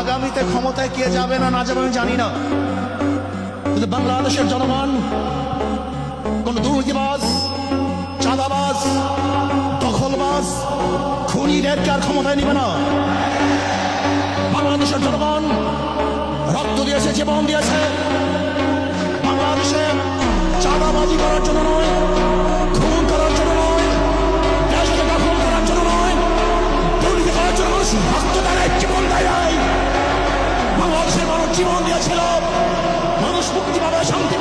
আগামীতে ক্ষমতায় কে যাবে না না যাবে আমি জানি না, কিন্তু বাংলাদেশের জনগণ কোন দুর্নীতিবাজ, চাঁদাবাজ, দখলবাজ, খুনিদেরকে আর ক্ষমতায় নিবে না। বাংলাদেশের জনগণ রক্ত দিয়েছে, জীবন দিয়েছে বাংলাদেশে চাঁদাবাজি করার জন্য নয়, খুন করার জন্য নয়, দেশকে দখল করার জন্য নয়, দুর্নীতি করার জন্য মানুষ রক্ত দেয়, জীবন দেয়। বাংলাদেশের মানুষ জীবন দিয়েছিল, মানুষ মুক্তি পাবে, শান্তি